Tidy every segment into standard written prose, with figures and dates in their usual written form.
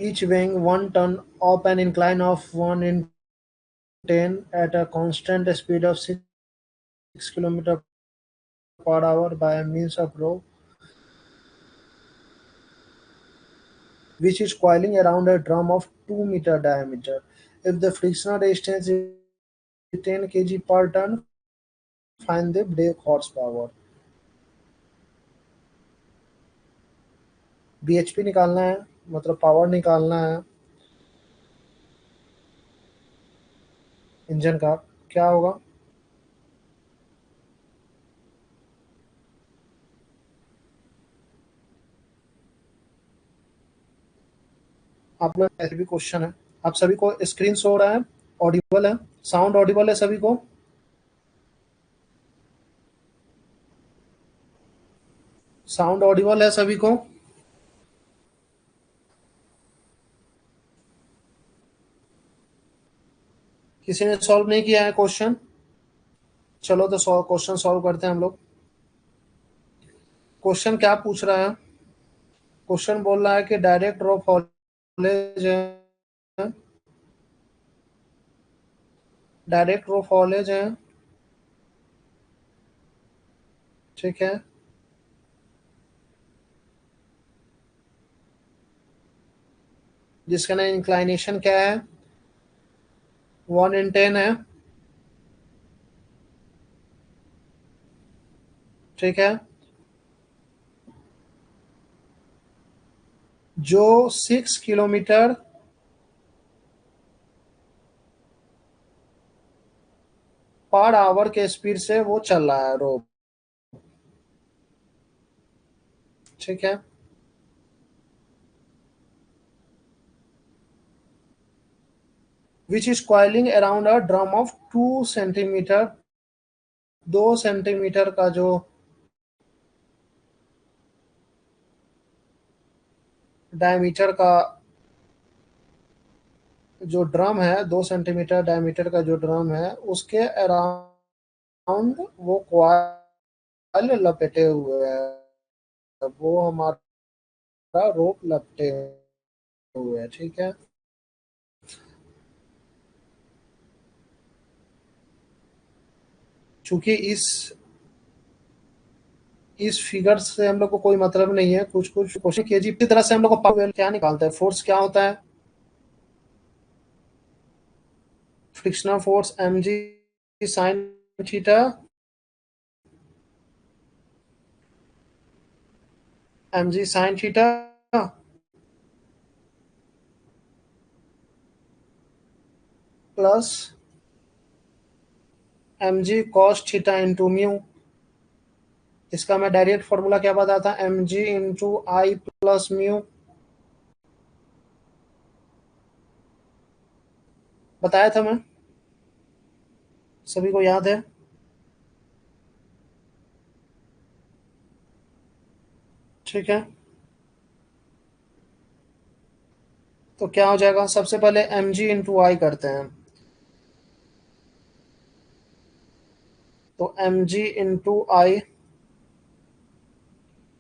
each weighing 1 ton up an incline of 1 in 10 at a constant speed of 6 km per hour by means of rope, which is coiling around a drum of 2-meter diameter. If the frictional resistance is 10 kg per ton, find the brake horsepower. bhp निकालना है, मतलब power निकालना है engine का, क्या होगा? आप लोग ऐसे भी क्वेश्चन है, आप सभी को स्क्रीन शो हो रहा है, ऑडिबल है, साउंड ऑडिबल है सभी को? साउंड ऑडिबल है सभी को? किसी ने सॉल्व नहीं किया है क्वेश्चन? चलो तो क्वेश्चन सॉल्व करते हैं हम लोग। क्वेश्चन क्या पूछ रहा है? क्वेश्चन बोल रहा है कि डायरेक्ट रो फॉलेज है, डायरेक्ट रो फॉलेज है, ठीक है, जिसका ना इंक्लाइनेशन क्या है, 1/10 है, ठीक है, जो 6 किलोमीटर पर आवर के स्पीड से वो चल रहा है रोप, ठीक है, which is coiling around a drum of 2 centimetre, 2 centimetre का जो डायमीटर का जो ड्रम है, 2 सेंटीमीटर डायमीटर का जो ड्रम है, उसके अराउंड वो कॉइल लपेटे हुए है, वो हमारा रोप लपटे हुए है, ठीक है। चूंकि इस फिगर से हम लोग को कोई मतलब नहीं है, कुछ कुछ क्वेश्चन केजी की तरह से हम लोग को पावर क्या निकालता है, फोर्स क्या होता है, frictional force mg sine theta, mg sine theta plus mg cos theta into mu. इसका मैं डायरेक्ट फॉर्मूला क्या बताया था, mg into I plus mu, बताया था मैं, सभी को याद है? ठीक है, तो क्या हो जाएगा, सबसे पहले mg इंटू आई करते हैं, तो mg into I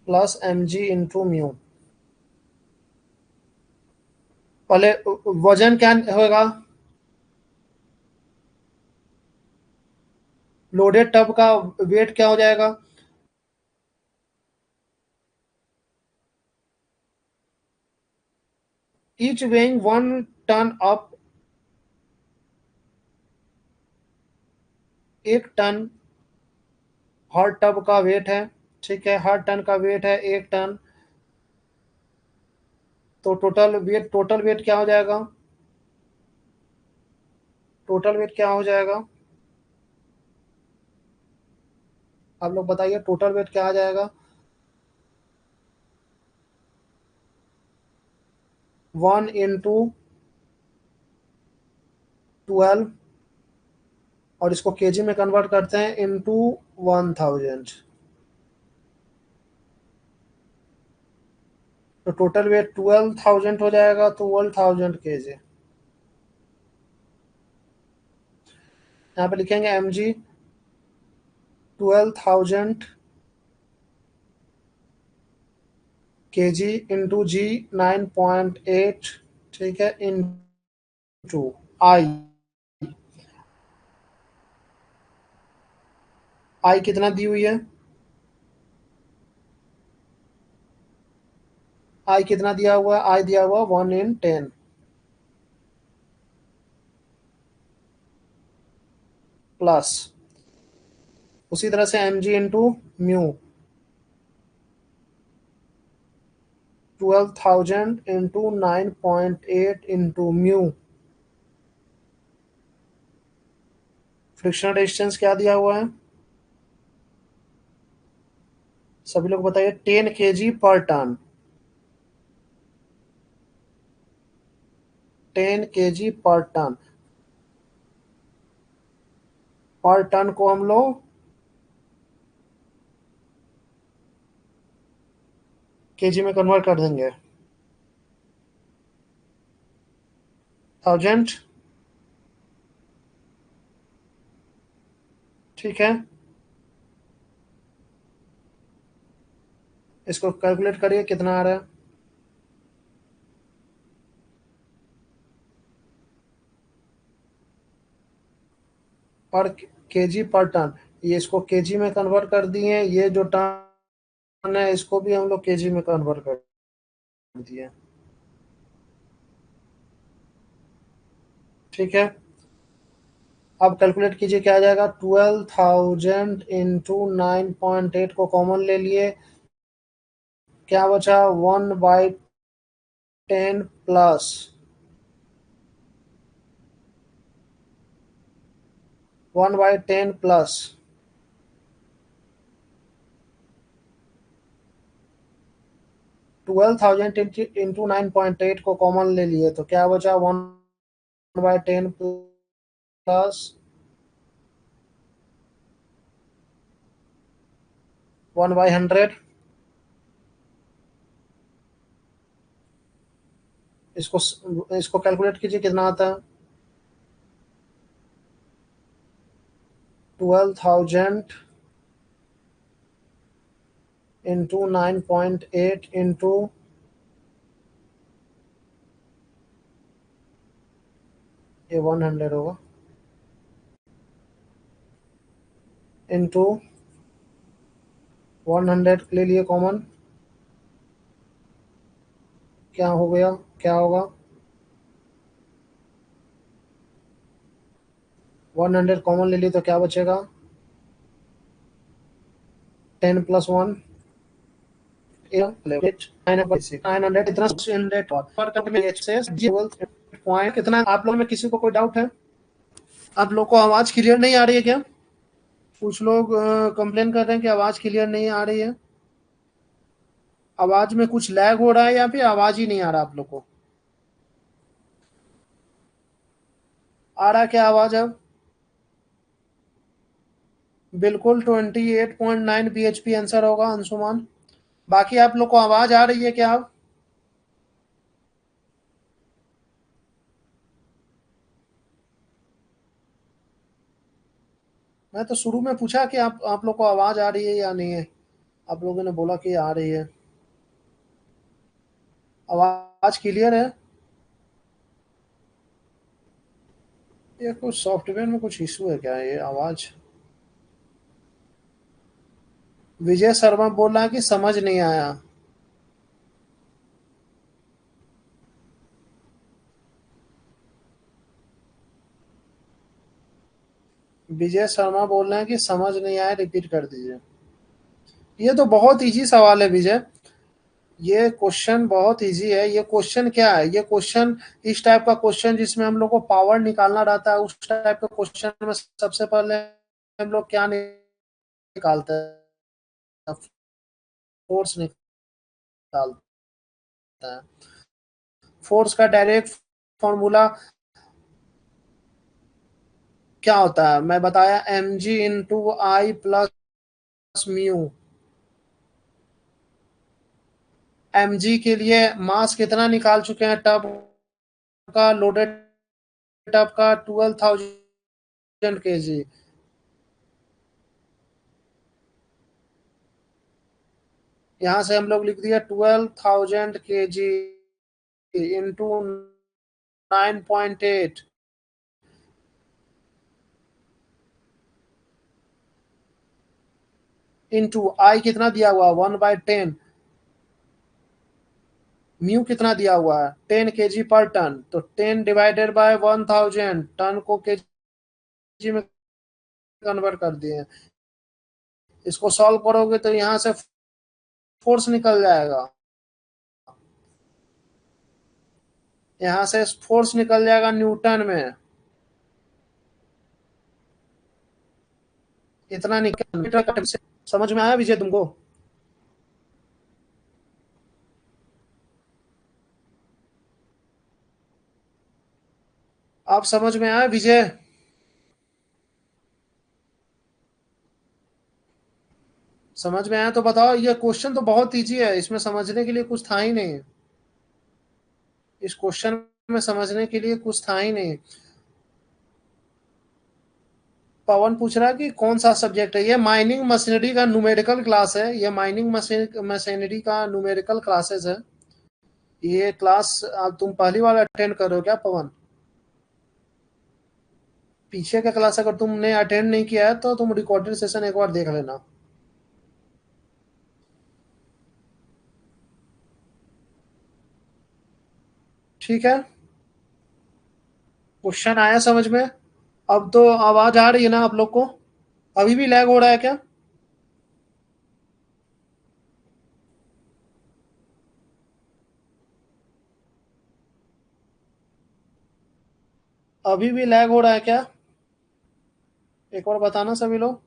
plus mg into mu. पहले वजन क्या होगा, लोडेड टब का वेट क्या हो जाएगा, each weighing 1 ton up, 1 ton हर टब का वेट है, ठीक है, हर टन का वेट है 1 टन, तो टोटल वेट क्या हो जाएगा, टोटल वेट क्या हो जाएगा, आप लोग बताइए टोटल वेट क्या आ जाएगा, 1 into 12, और इसको केजी में कन्वर्ट करते हैं इंटू 1000, तो टोटल वेट 12,000 हो जाएगा, तो 12,000 केजी। यहाँ पे लिखेंगे mg 12,000 kg इंटू जी 9.8 ठीक है, इनटू आई। आई कितना दी हुई है? आई कितना दिया हुआ है? आई दिया हुआ 1/10 प्लस, उसी तरह से M G into mu, 12,000 into 9.8 into mu. Frictional resistance क्या दिया हुआ है? सभी लोग बताइए। 10 kg पर टन। 10 kg पर टन। पर टन को हम लोग केजी में कन्वर्ट कर देंगे। 1000। ठीक है, इसको कैलकुलेट करिए कितना आ रहा है। पर केजी पर टन, ये इसको केजी में कन्वर्ट कर दिए। ये जो टन है इसको भी हम लोग केजी में कन्वर्ट कर दिए। ठीक है, अब कैलकुलेट कीजिए क्या आ जाएगा। 12,000 इंटू 9.8 को कॉमन ले लिए, क्या बचा? 1/10 प्लस 12,000 इंटू 9.8 को कॉमन ले लिए तो क्या बचा? 1/10 प्लस 1/100। इसको इसको कैलकुलेट कीजिए कितना आता है। 12,000 इंटू 9.8 इंटू, ये 100 होगा, इंटू 100 ले लिए कॉमन, क्या हो गया? क्या होगा? 100 कॉमन ले लिए तो क्या बचेगा? 10 + 1 900 इतना पॉइंट कितना। आप लोगों में किसी को कोई डाउट है? आप लोग को आवाज क्लियर नहीं आ रही है क्या? कुछ लोग कंप्लेन कर रहे हैं कि आवाज क्लियर नहीं आ रही है। आवाज में कुछ लैग हो रहा है या फिर आवाज ही नहीं आ रहा आप लोग को? आ रहा क्या आवाज अब? बिल्कुल 28.9 bhp आंसर होगा अंशुमान। बाकी आप लोग को आवाज आ रही है क्या अब? मैं तो शुरू में पूछा कि आप लोग को आवाज आ रही है या नहीं है। आप लोगों ने बोला कि आ रही है। आवाज क्लियर है? ये कुछ सॉफ्टवेयर में कुछ इशू है क्या? ये आवाज। विजय शर्मा बोल रहा है कि समझ नहीं आया। विजय शर्मा बोल रहे हैं कि समझ नहीं आया, रिपीट कर दीजिए। ये तो बहुत इजी सवाल है विजय। ये क्वेश्चन बहुत इजी है। ये क्वेश्चन क्या है? ये क्वेश्चन इस टाइप का क्वेश्चन जिसमें हम लोग को पावर निकालना रहता है, उस टाइप का क्वेश्चन में सबसे पहले हम लोग क्या निकालते हैं? फोर्स निकालते हैं। फोर्स का डायरेक्ट फॉर्मूला क्या होता है? मैं बताया, M G into I plus mu. M जी के लिए मास कितना निकाल चुके हैं टब का? लोडेड टब का 12,000 kg। यहाँ से हम लोग लिख दिया 12,000 kg इंटू 9.8 इंटू आई कितना दिया हुआ 1/10, म्यू कितना दिया हुआ है 10 kg पर टन, तो 10 डिवाइडेड बाय 1000 टन को केजी में कन्वर्ट कर दिए। इसको सॉल्व करोगे तो यहाँ से फोर्स निकल जाएगा, यहाँ से फोर्स निकल जाएगा न्यूटन में, इतना निकल मीटर का। समझ में आया विजय तुमको? आप समझ में आया विजय? समझ में आया तो बताओ। ये क्वेश्चन तो बहुत इजी है, इसमें समझने के लिए कुछ था ही नहीं। इस क्वेश्चन में समझने के लिए कुछ था ही नहीं। पवन पूछ रहा है कि कौन सा सब्जेक्ट है। ये माइनिंग मशीनरी का न्यूमेरिकल क्लास है, ये माइनिंग मशीनरी का न्यूमेरिकल क्लासेस है। ये क्लास अब तुम पहली बार अटेंड कर रहे हो क्या पवन? पीछे का क्लास अगर तुमने अटेंड नहीं किया है तो तुम रिकॉर्डेड सेशन एक बार देख लेना। ठीक है, क्वेश्चन आया समझ में? अब तो आवाज आ रही है ना आप लोग को? अभी भी लैग हो रहा है क्या? अभी भी लैग हो रहा है क्या? एक बार बताना सभी लोग।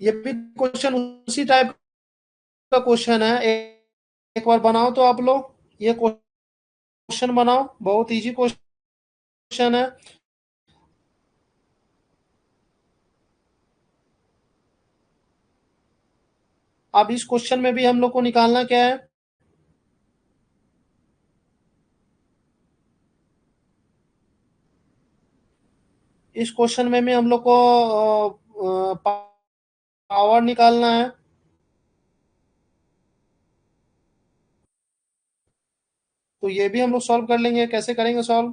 ये भी क्वेश्चन उसी टाइप का क्वेश्चन है। एक बार बनाओ तो आप लोग, ये क्वेश्चन बनाओ, बहुत इजी क्वेश्चन है। अब इस क्वेश्चन में भी हम लोग को निकालना क्या है? इस क्वेश्चन में भी हम लोग को पावर निकालना है। तो ये भी हम लोग सॉल्व कर लेंगे। कैसे करेंगे सॉल्व?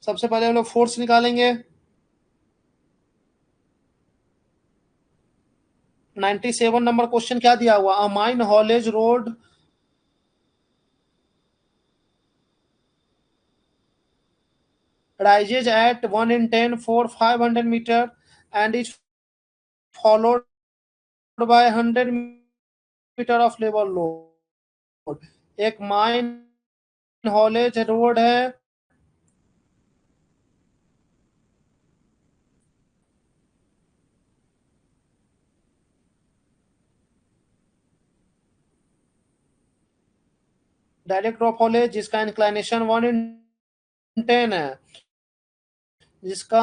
सबसे पहले हम लोग फोर्स निकालेंगे। 97 नंबर क्वेश्चन क्या दिया हुआ? अ mine haulage road rises at 1 in 10 for 500 meter and is followed by 100 metre of level load. एक माइन हॉलेज रोड है, डायरेक्ट ड्रॉप हॉलेज जिसका इंक्लाइनेशन 1/10 है, जिसका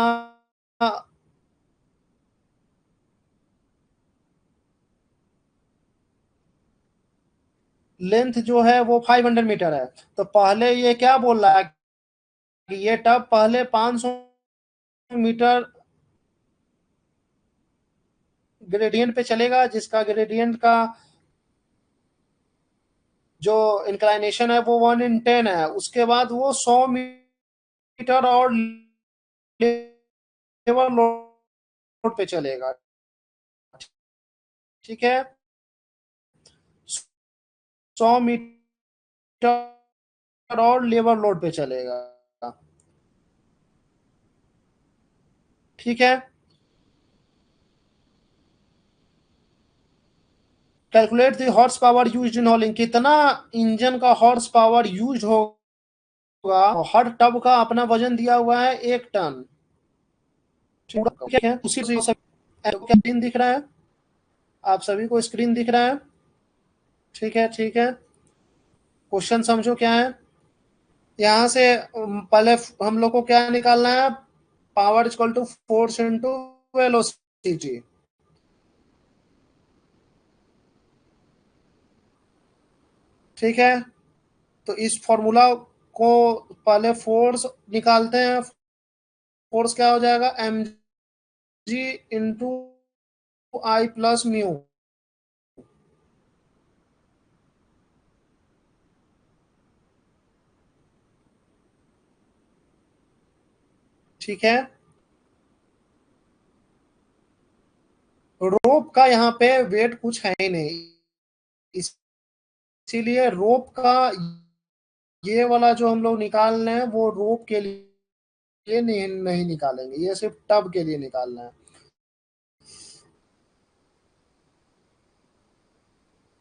लेंथ जो है वो 500 मीटर है। तो पहले ये क्या बोल रहा है कि ये टब पहले 500 मीटर ग्रेडियंट पे चलेगा, जिसका ग्रेडियंट का जो इंक्लाइनेशन है वो 1/10 है। उसके बाद वो 100 मीटर और लेवल लोड पे चलेगा। ठीक है, 100 मीटर और लेवल लोड पे चलेगा। ठीक है, calculate the horse power use in हॉलिंग। कितना इंजन का हॉर्स पावर यूज होगा? हर टब का अपना वजन दिया हुआ है 1 टन। ठीक है, उसी से स्क्रीन दिख रहा है? आप सभी को स्क्रीन दिख रहा है? ठीक है, ठीक है, क्वेश्चन समझो क्या है। यहाँ से पहले हम लोग को क्या निकालना है? Power equal to force into velocity. ठीक है, तो इस फॉर्मूला को पहले फोर्स निकालते हैं। फोर्स क्या हो जाएगा? M G into I plus mu. ठीक है, रोप का यहाँ पे वेट कुछ है ही नहीं, इसीलिए रोप का ये वाला जो हम लोग निकाल रहे हैं वो रोप के लिए नहीं निकालेंगे, ये सिर्फ टब के लिए निकालना है।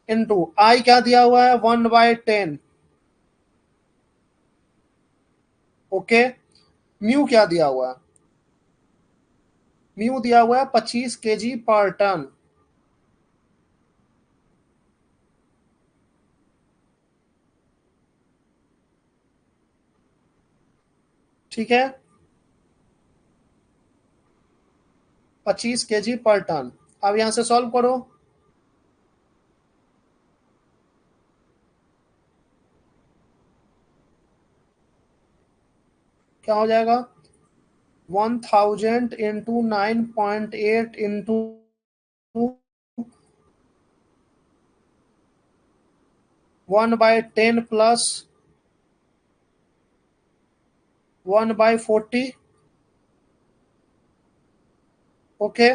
इनटू आई क्या दिया हुआ है 1/10। ओके, म्यू क्या दिया हुआ है, म्यू दिया हुआ है 25 kg पर टन। ठीक है, 25 kg पर टन। अब यहां से सॉल्व करो, क्या हो जाएगा 1000 इंटू 9.8 इंटू 1/10 प्लस 1/40। ओके,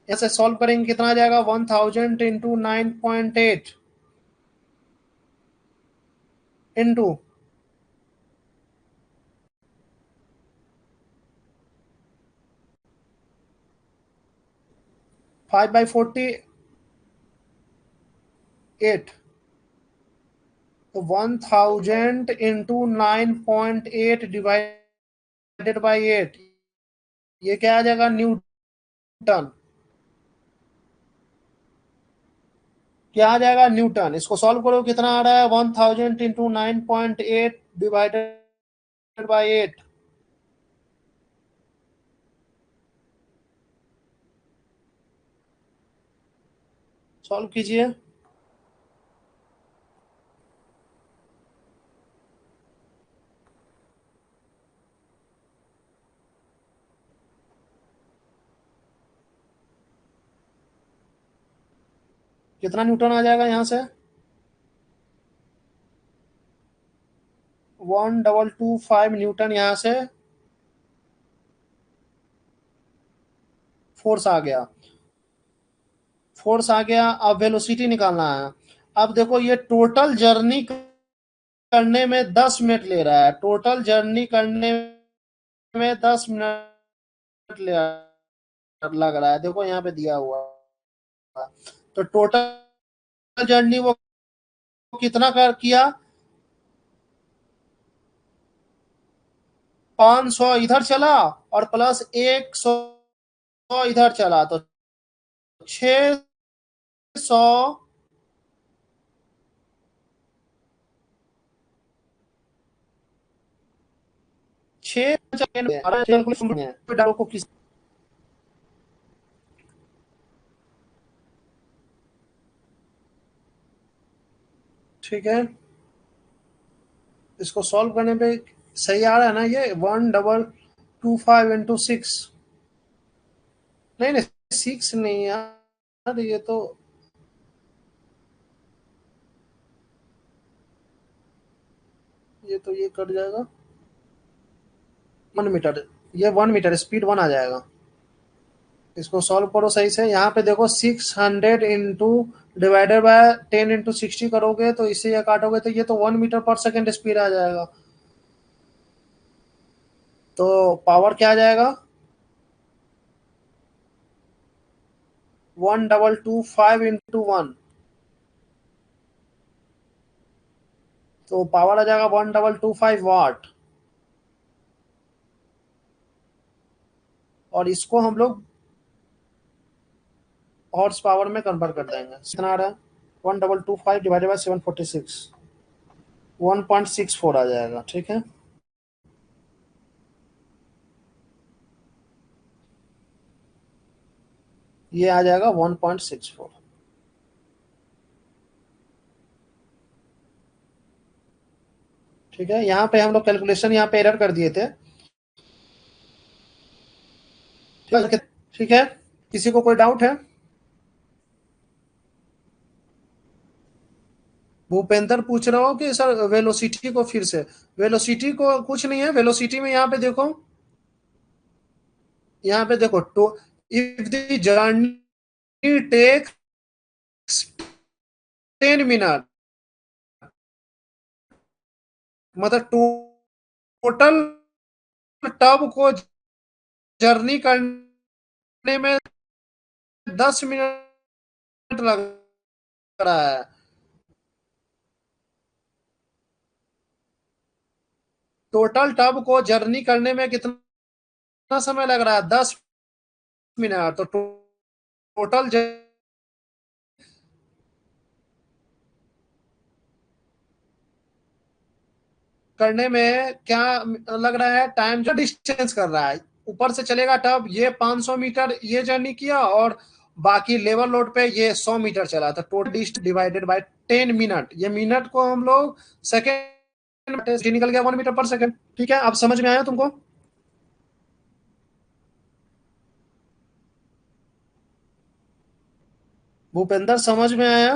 ऐसे सॉल्व करेंगे कितना आ जाएगा 1000 इंटू 9.8 इंटू 5/48। तो 1000 इंटू 9.8 डिवाइडेड बाई 8, ये क्या आ जाएगा न्यूटन। क्या आ जाएगा न्यूटन, इसको सॉल्व करो कितना आ रहा है 1000 इंटू 9.8 डिवाइडेड बाई 8। सॉल्व कीजिए, कितना न्यूटन आ जाएगा यहाँ से 1225 न्यूटन यहाँ से फोर्स आ गया। फोर्स आ गया, अब वेलोसिटी निकालना है। अब देखो ये टोटल जर्नी करने में 10 मिनट ले रहा है, टोटल जर्नी करने में 10 मिनट लग रहा है, देखो यहाँ पे दिया हुआ है। तो टोटल जर्नी वो कितना कर किया 500 इधर चला और प्लस 100 इधर चला, तो 600। 6 को किस, ठीक है, इसको सॉल्व करने पे सही आ रहा है ना ये 1225 इंटू 6। नहीं नहीं, 6 नहीं यार, ये तो ये कट जाएगा 1 मीटर, ये 1 मीटर स्पीड 1 आ जाएगा। इसको सॉल्व करो सही से, यहाँ पे देखो 600 इंटू डिवाइडेड बाय 10 इंटू 60 करोगे तो इससे ये काटोगे तो ये तो 1 मीटर पर सेकेंड स्पीड आ जाएगा। तो पावर क्या आ जाएगा 1225 इंटू 1, तो पावर आ जाएगा 1225 वाट। और इसको हम लोग हॉर्स पावर में कन्वर्ट कर देंगे, कितना आ रहा है 1225 डिवाइडेड बाई 746, 1.64 आ जाएगा। ठीक है, ये आ जाएगा 1.64। ठीक है, यहाँ पे हम लोग कैलकुलेशन यहाँ पे एरर कर दिए थे, ठीक है, किसी को कोई डाउट है? भूपेंद्र पूछ रहा हो कि सर वेलोसिटी को फिर से, वेलोसिटी को कुछ नहीं है, वेलोसिटी में यहाँ पे देखो, यहाँ पे देखो, तो if the journey takes 10 minute, मतलब टोटल टब को जर्नी करने में 10 मिनट लग रहा है। टोटल टब को जर्नी करने में कितना समय लग रहा है? 10 मिनट। तो टोटल करने में क्या लग रहा है टाइम? जो डिस्टेंस कर रहा है, ऊपर से चलेगा टब, ये 500 मीटर ये जर्नी किया, और बाकी लेवल लोड पे ये 100 मीटर चला, तो total distance divided by 10 minute, ये मिनट को हम लोग सेकेंड निकल गया, 1 मीटर पर सेकेंड। ठीक है, अब समझ में आया तुमको? भूपेंद्र समझ में आया?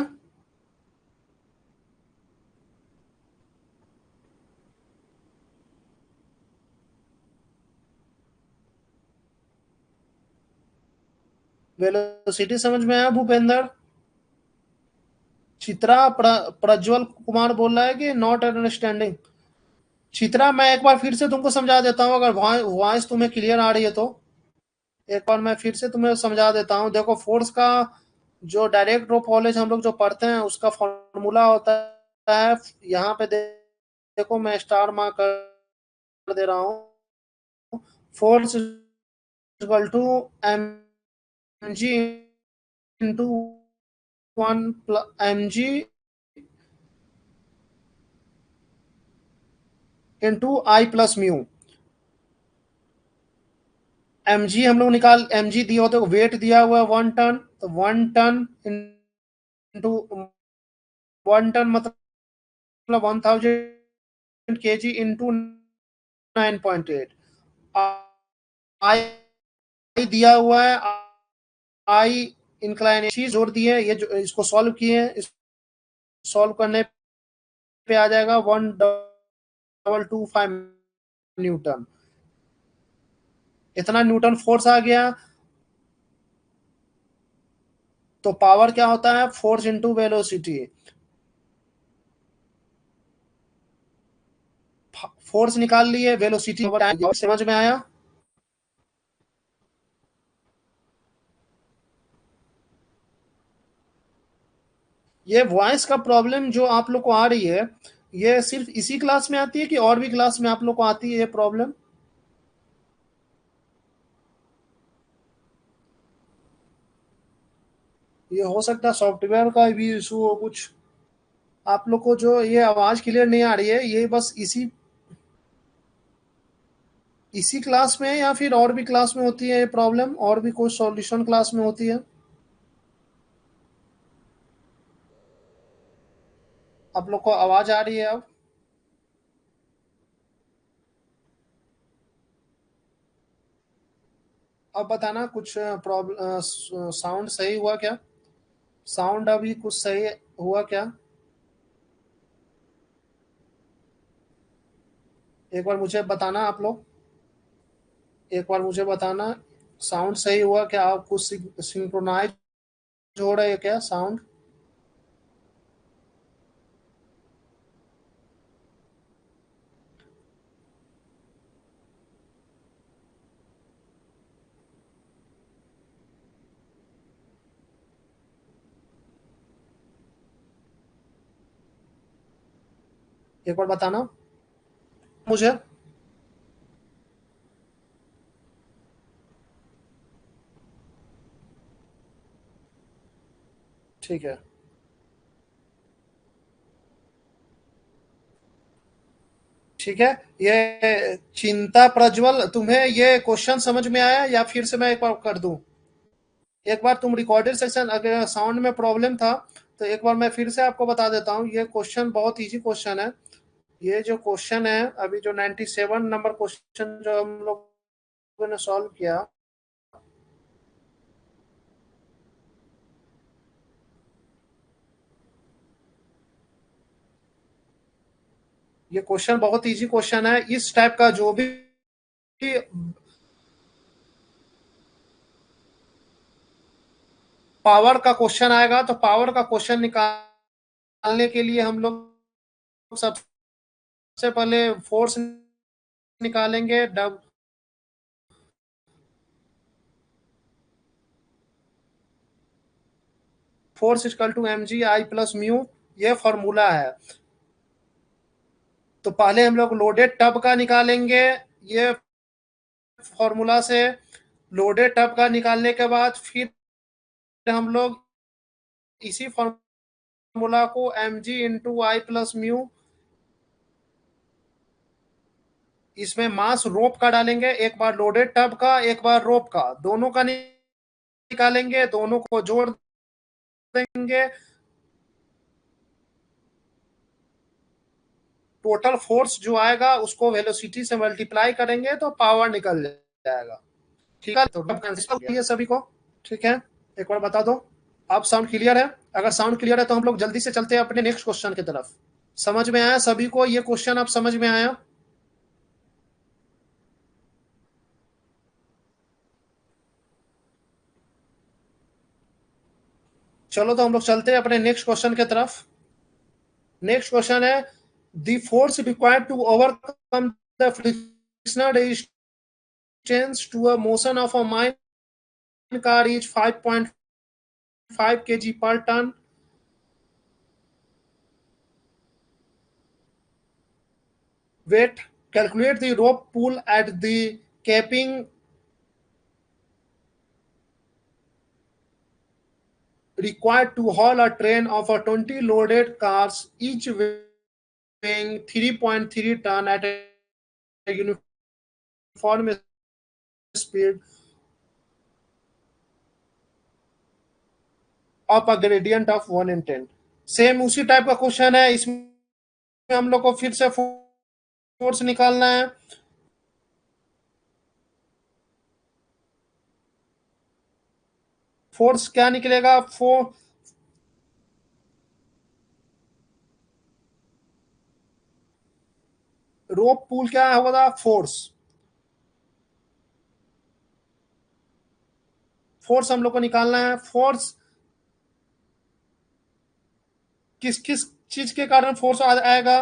वेलोसिटी समझ में आया भूपेंद्र? चित्रा प्रज्वल कुमार बोल रहा है कि नॉट अंडरस्टैंडिंग। चित्रा, मैं एक बार फिर से तुमको समझा देता हूँ, अगर वॉइस तुम्हें क्लियर आ रही है तो। एक बार मैं फिर से तुम्हें समझा देता हूँ। देखो, फोर्स का जो डायरेक्ट ड्रॉप वॉल्यूज हम लोग जो पढ़ते हैं, उसका फॉर्मूला होता है, यहाँ पे देखो, मैं स्टार मार्क कर दे रहा हूँ। Force equal to M G into 1 mg into I plus mu. M G हम लोग निकाल, एम जी दिया होता है, वेट दिया हुआ है 1 टन, तो 1 टन इंटू 1 टन मतलब 1000 kg इंटू 9.8। आई दिया हुआ है, आई इंक्लाइनेशन जोड़ दिए, ये जो इसको सॉल्व किए हैं, इस सॉल्व करने पे आ जाएगा 1225 न्यूटन। इतना न्यूटन फोर्स आ गया। तो पावर क्या होता है? Force into velocity. फोर्स निकाल लिए, वेलोसिटी समझ में आया? ये वॉइस का प्रॉब्लम जो आप लोग को आ रही है, ये सिर्फ इसी क्लास में आती है कि और भी क्लास में आप लोग को आती है ये प्रॉब्लम? ये हो सकता है सॉफ्टवेयर का भी इशू हो कुछ। आप लोग को जो ये आवाज क्लियर नहीं आ रही है, ये बस इसी इसी क्लास में है, या फिर और भी क्लास में होती है ये प्रॉब्लम, और भी कोई सॉल्यूशन क्लास में होती है? आप लोग को आवाज आ रही है अब? अब बताना कुछ प्रॉब्लम, साउंड सही हुआ क्या? साउंड अभी कुछ सही हुआ क्या? एक बार मुझे बताना आप लोग, एक बार मुझे बताना, साउंड सही हुआ क्या? आप कुछ सिंक्रोनाइज हो रहा है क्या साउंड? एक बार बताना मुझे। ठीक है, ठीक है। ये चिंता प्रज्वल, तुम्हें ये क्वेश्चन समझ में आया, या फिर से मैं एक बार कर दूं? एक बार तुम रिकॉर्डेड सेक्शन, अगर साउंड में प्रॉब्लम था, तो एक बार मैं फिर से आपको बता देता हूँ। ये क्वेश्चन बहुत इजी क्वेश्चन है। ये जो क्वेश्चन है, अभी जो 97 नंबर क्वेश्चन जो हम लोगों ने सॉल्व किया, ये क्वेश्चन बहुत इजी क्वेश्चन है। इस टाइप का जो भी पावर का क्वेश्चन आएगा तो पावर का क्वेश्चन निकालने के लिए हम लोग सबसे पहले फोर्स निकालेंगे। डब force equal to M G I plus mu, ये फॉर्मूला है। तो पहले हम लोग लोडेड टब का निकालेंगे ये फॉर्मूला से। लोडेड टब का निकालने के बाद फिर हम लोग इसी फॉर्मूला को M G into I plus mu, इसमें मास रोप का डालेंगे, एक बार लोडेड टब का एक बार रोप का, दोनों का निकालेंगे, दोनों को जोड़ देंगे, टोटल फोर्स जो आएगा उसको वेलोसिटी से मल्टीप्लाई करेंगे तो पावर निकल जाएगा। ठीक है, तो ये सभी को ठीक है, एक बार बता दो। आप साउंड क्लियर है? अगर साउंड क्लियर है तो हम लोग जल्दी से चलते हैं अपने नेक्स्ट क्वेश्चन की तरफ। समझ में आया सभी को ये क्वेश्चन? आप समझ में आया? चलो तो हम लोग चलते हैं अपने नेक्स्ट क्वेश्चन की तरफ। नेक्स्ट क्वेश्चन है, the force required to overcome the frictional resistance to a motion of a mine car is 5.5 kg per ton. Weight, calculate the rope pull at the capping required to haul a train of a 20 loaded cars, each weighing 3.3 ton at a uniform speed of a gradient of 1 in 10। Same उसी type का question है, इसमें हम लोग को फिर से force निकालना है। फोर्स क्या निकलेगा? रोप पुल क्या होगा? फोर्स। फोर्स हम लोग को निकालना है। फोर्स किस किस चीज के कारण फोर्स आएगा?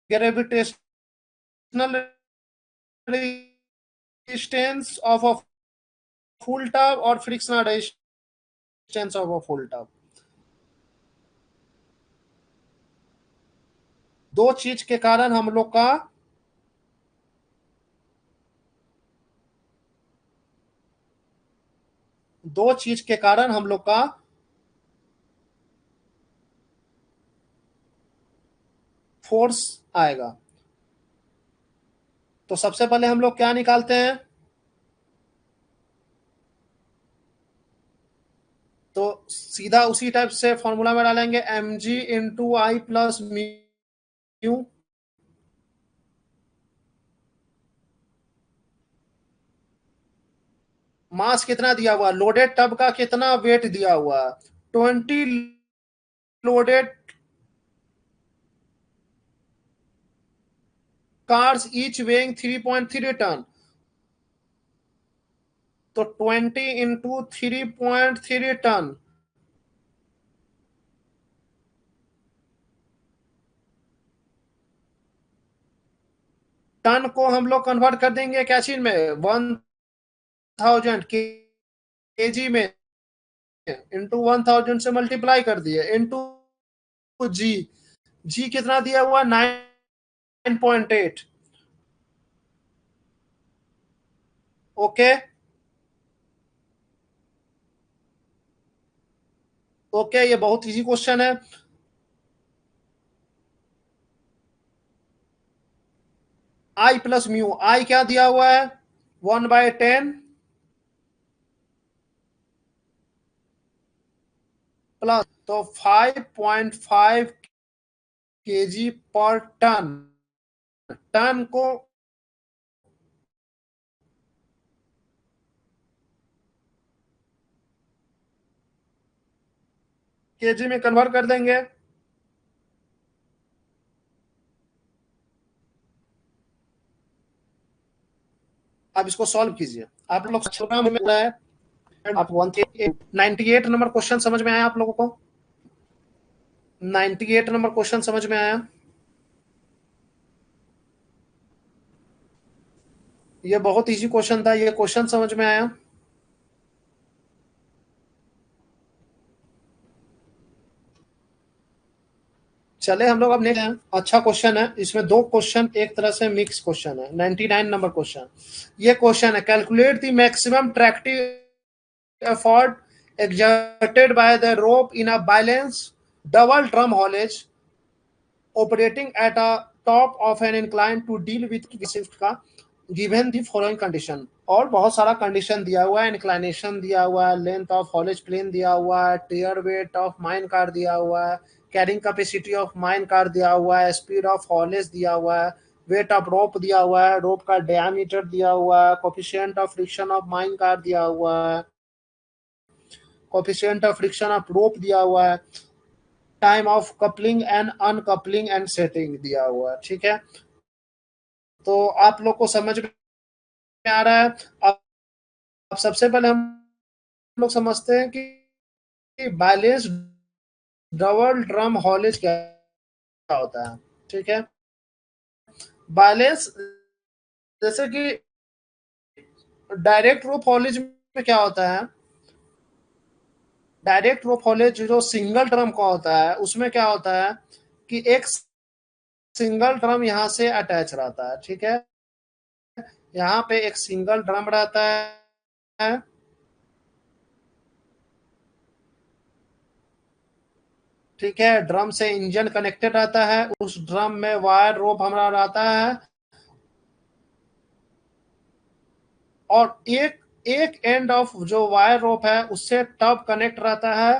Gravitational resistance of a full tub और frictional resistance of a full tub. दो चीज के कारण हम लोग का दो चीज के कारण हम लोग का फोर्स आएगा। तो सबसे पहले हम लोग क्या निकालते हैं? तो सीधा उसी टाइप से फॉर्मूला में डालेंगे, M G into I plus mu. मास कितना दिया हुआ? लोडेड टब का कितना वेट दिया हुआ? 20 loaded cars each weighing 3.3 ton. तो 20 इंटू 3.3 टन, टन को हम लोग कन्वर्ट कर देंगे क्या चीज में? 1000 केजी में, इंटू 1000 से मल्टीप्लाई कर दिए, इंटू जी। जी कितना दिया हुआ? 9.8। ओके, ओके, ये बहुत इजी क्वेश्चन है। आई प्लस म्यू, आई क्या दिया हुआ है? 1/10 प्लस, तो 5.5 केजी पर टन। टन को केजी में कन्वर्ट कर देंगे। आप इसको सॉल्व कीजिए। आप लोग में मिल रहा है, आप 98 नंबर क्वेश्चन समझ में आया आप लोगों को? 98 नंबर क्वेश्चन समझ में आया? ये बहुत इजी क्वेश्चन था, ये क्वेश्चन समझ में आया? चले हम लोग अब नेक्स्ट हैं। अच्छा क्वेश्चन है, इसमें दो क्वेश्चन एक तरह से मिक्स क्वेश्चन है। 99 नंबर क्वेश्चन, ये क्वेश्चन है, calculate the maximum tractive effort exerted by the rope in a balanced double drum haulage operating at a top of an incline to deal with shift का given the following condition। और बहुत सारा condition दिया हुआ है, inclination दिया हुआ है, लेंथ ऑफ हॉलेज प्लेन दिया हुआ है, टेयर वेट ऑफ माइन कार दिया हुआ है, carrying capacity of mine car दिया हुआ है, स्पीड ऑफ हॉलेज दिया हुआ है, वेट ऑफ रोप दिया हुआ है, रोप का डायमीटर दिया हुआ है, coefficient of friction of mine car दिया हुआ है, coefficient of friction of rope दिया हुआ है, time of coupling and uncoupling and setting दिया हुआ है। ठीक है, तो आप लोग को समझ में आ रहा है? अब सबसे पहले हम लोग समझते हैं कि बैलेंस डबल ड्रम हॉलेज क्या होता है। ठीक है, बैलेंस जैसे कि डायरेक्ट रोप हॉलेज में क्या होता है, डायरेक्ट रोप हॉलेज जो सिंगल ड्रम का होता है उसमें क्या होता है कि एक सिंगल ड्रम यहाँ से अटैच रहता है। ठीक है, यहाँ पे एक सिंगल ड्रम रहता है, ठीक है, ड्रम से इंजन कनेक्टेड रहता है, उस ड्रम में वायर रोप हमारा रहता है, और एक एक एंड ऑफ जो वायर रोप है उससे टब कनेक्ट रहता है,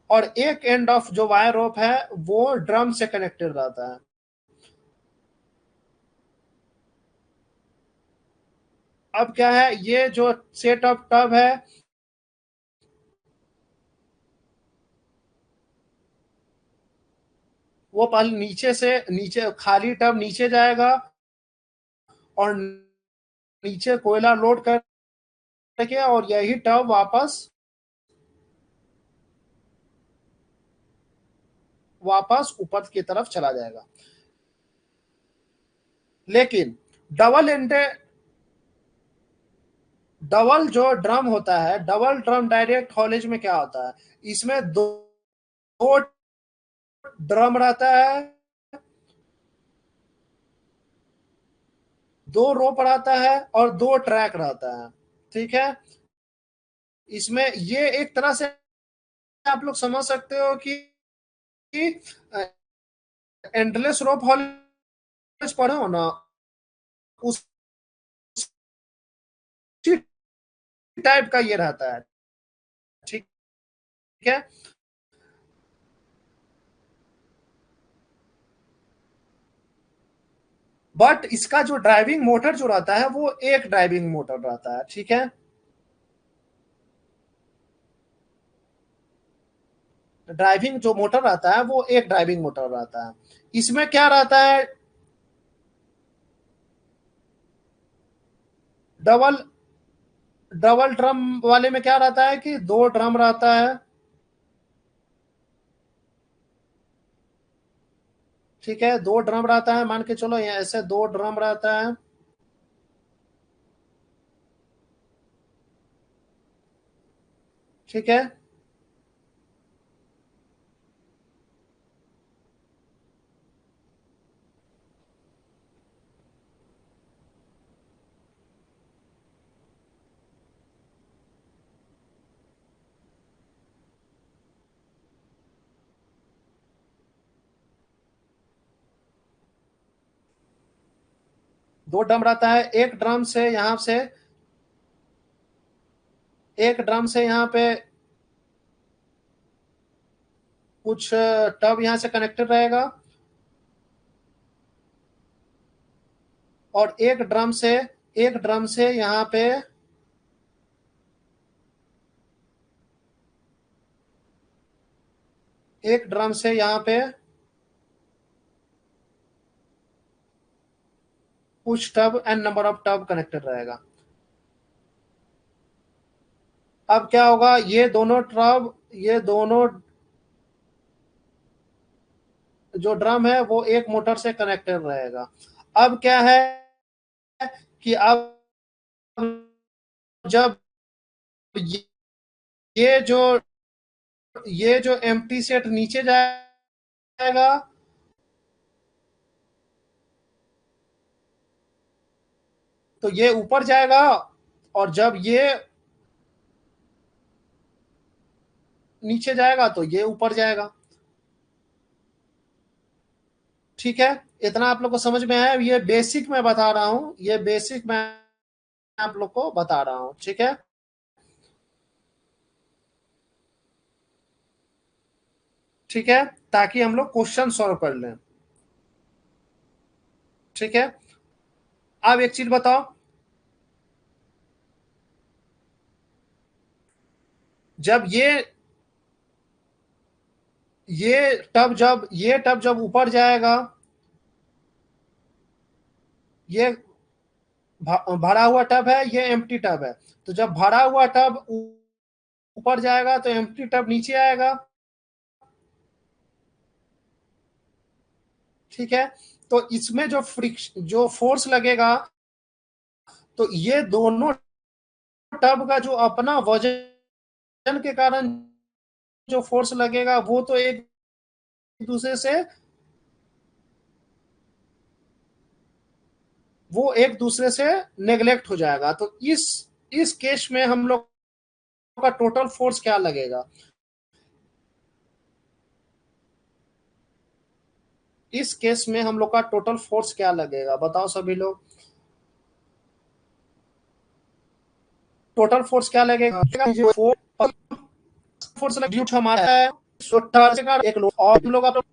और एक एंड ऑफ जो वायर रोप है वो ड्रम से कनेक्टेड रहता है। अब क्या है, ये जो सेट ऑफ टब है वो पहले नीचे से, नीचे खाली टब नीचे जाएगा, और नीचे कोयला लोड करके, और यही टब वापस वापस ऊपर की तरफ चला जाएगा। लेकिन डबल एंडेड, डबल जो ड्रम होता है, डबल ड्रम डायरेक्ट हॉलेज में क्या होता है, इसमें दो ड्रम रहता है, दो रोप रहता है, और दो ट्रैक रहता है। ठीक है, इसमें ये एक तरह से आप लोग समझ सकते हो कि एंडलेस रोप हॉलेज पढ़े हो ना, उस टाइप का ये रहता है। ठीक है, बट इसका जो ड्राइविंग मोटर जो रहता है वो एक ड्राइविंग मोटर रहता है। ठीक है, ड्राइविंग जो मोटर रहता है वो एक ड्राइविंग मोटर रहता है। इसमें क्या रहता है, डबल डबल ड्रम वाले में क्या रहता है कि दो ड्रम रहता है। ठीक है, दो ड्रम रहता है, मान के चलो यहाँ ऐसे दो ड्रम रहता है। ठीक है, दो ड्रम रहता है, एक ड्रम से यहाँ पे कुछ टब यहाँ से कनेक्टेड रहेगा, और एक ड्रम से यहाँ पे एक ड्रम से यहाँ पे कुछ tub N number of tub connected रहेगा। अब क्या होगा, ये दोनों जो ड्रम है वो एक मोटर से कनेक्टेड रहेगा। अब क्या है कि अब जब ये ये जो ये जो एम्प्टी सेट नीचे जाएगा, तो ये ऊपर जाएगा, और जब ये नीचे जाएगा तो ये ऊपर जाएगा। ठीक है, इतना आप लोग को समझ में आया? ये बेसिक मैं बता रहा हूं, ये बेसिक मैं आप लोग को बता रहा हूं। ठीक है, ठीक है, ताकि हम लोग क्वेश्चन सॉल्व कर लें। ठीक है, अब एक चीज बताओ, जब ये टब जब ऊपर जाएगा, ये भरा हुआ टब है, ये एम्प्टी टब है, तो जब भरा हुआ टब ऊपर जाएगा तो एम्प्टी टब नीचे आएगा। ठीक है, तो इसमें जो फोर्स लगेगा, तो ये दोनों टब का जो अपना वजन के कारण जो फोर्स लगेगा, दूसरे से वो एक दूसरे से नेग्लेक्ट हो जाएगा। तो इस केस में हम लोग का टोटल फोर्स क्या लगेगा? इस केस में हम लोग का टोटल फोर्स क्या लगेगा, बताओ सभी लोग। टोटल फोर्स क्या लगेगा? फोर्स ड्यूट हमारा है, एक लोग और लोग आप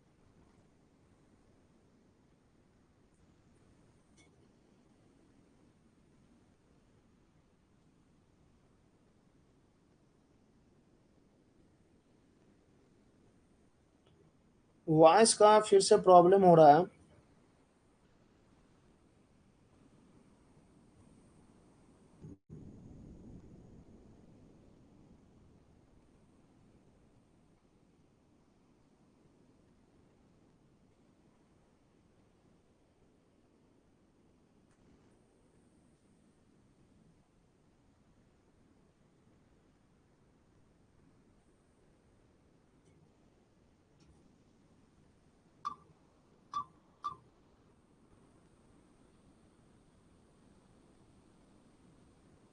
वॉइस का फिर से प्रॉब्लम हो रहा है।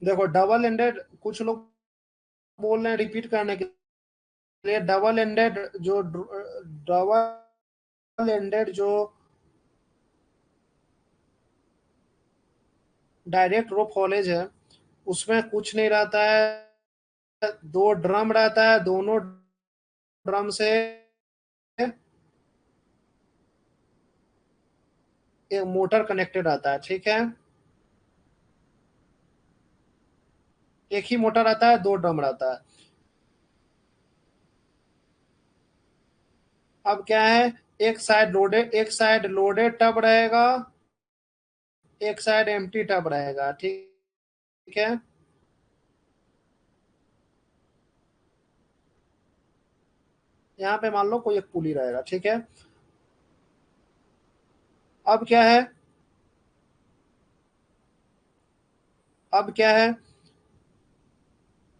देखो, डबल एंडेड, कुछ लोग बोल रहे हैं रिपीट करने के लिए, डबल एंडेड जो डायरेक्ट रो कॉलेज है, उसमें कुछ नहीं रहता है। दो ड्रम रहता है, दोनों ड्रम से एक मोटर कनेक्टेड रहता है। ठीक है, एक ही मोटर रहता है, दो ड्रम रहता है। अब क्या है, एक साइड लोडेड टब रहेगा, एक साइड एम्प्टी टब रहेगा। ठीक है, यहाँ पे मान लो कोई एक पुली रहेगा। ठीक है, अब क्या है, अब क्या है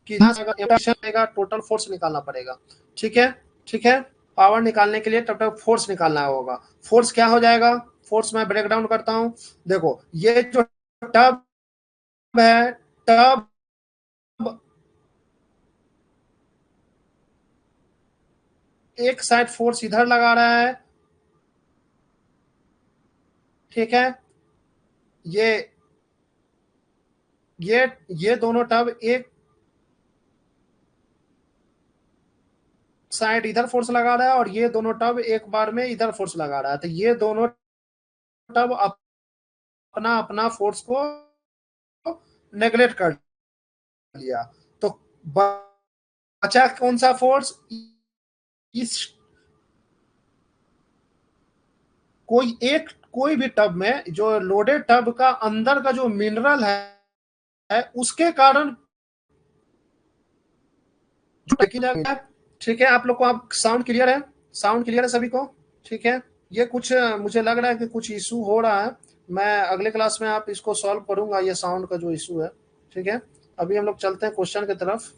कि टोटल फोर्स निकालना पड़ेगा। ठीक है, ठीक है, पावर निकालने के लिए तब तक फोर्स निकालना होगा। फोर्स क्या हो जाएगा, फोर्स मैं ब्रेक डाउन करता हूं। देखो, ये जो टब है, टब एक साइड फोर्स इधर लगा रहा है। ठीक है, ये ये ये दोनों टब एक साइड इधर फोर्स लगा रहा है, और ये दोनों टब एक बार में इधर फोर्स लगा रहा है। तो ये दोनों टब अपना अपना फोर्स को नेग्लेक्ट कर लिया। तो बचा कौन सा फोर्स? इस कोई एक कोई भी टब में, जो लोडेड टब का अंदर का जो मिनरल है उसके कारण ठीक है। आप लोग को, आप साउंड क्लियर है? साउंड क्लियर है सभी को? ठीक है। ये कुछ मुझे लग रहा है कि कुछ इशू हो रहा है। मैं अगले क्लास में आप इसको सॉल्व करूंगा, ये साउंड का जो इशू है। ठीक है। अभी हम लोग चलते हैं क्वेश्चन की तरफ।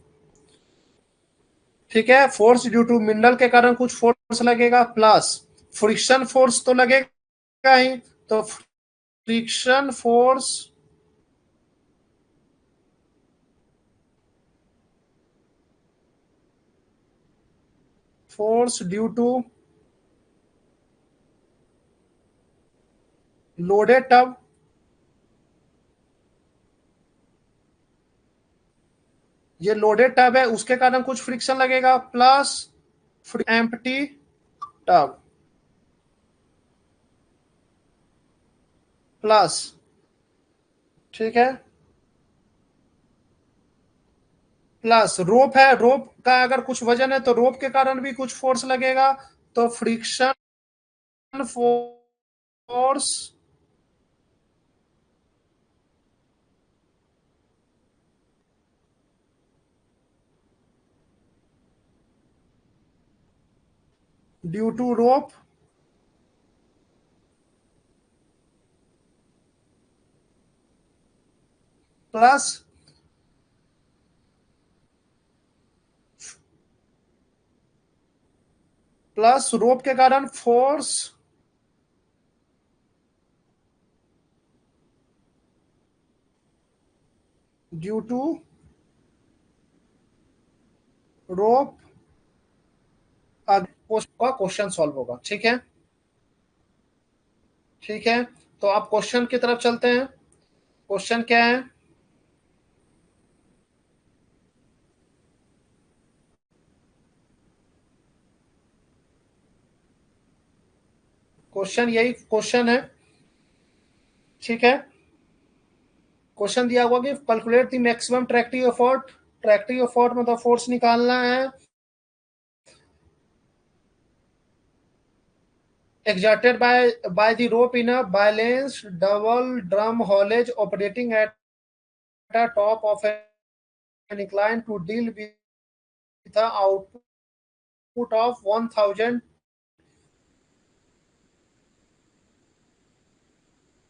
ठीक है। फोर्स ड्यू टू मिनरल के कारण कुछ फोर्स लगेगा, प्लस फ्रिक्शन फोर्स तो लगेगा ही। तो friction force due to loaded tub, ये लोडेड टब है उसके कारण कुछ फ्रिक्शन लगेगा, प्लस एम्प्टी टब, प्लस, ठीक है, प्लस रोप है, रोप का अगर कुछ वजन है तो रोप के कारण भी कुछ फोर्स लगेगा। तो friction force due to rope plus rope के कारण फोर्स ड्यू टू रोप का क्वेश्चन सॉल्व होगा। ठीक है। ठीक है। तो आप क्वेश्चन की तरफ चलते हैं। क्वेश्चन क्या है? क्वेश्चन यही क्वेश्चन है। ठीक है। क्वेश्चन दिया हुआ कि calculate the maximum tractive effort. Tractive effort मतलब फोर्स निकालना है exerted by the rope in a balanced double drum haulage operating at the top of an incline to deal with the output of 1000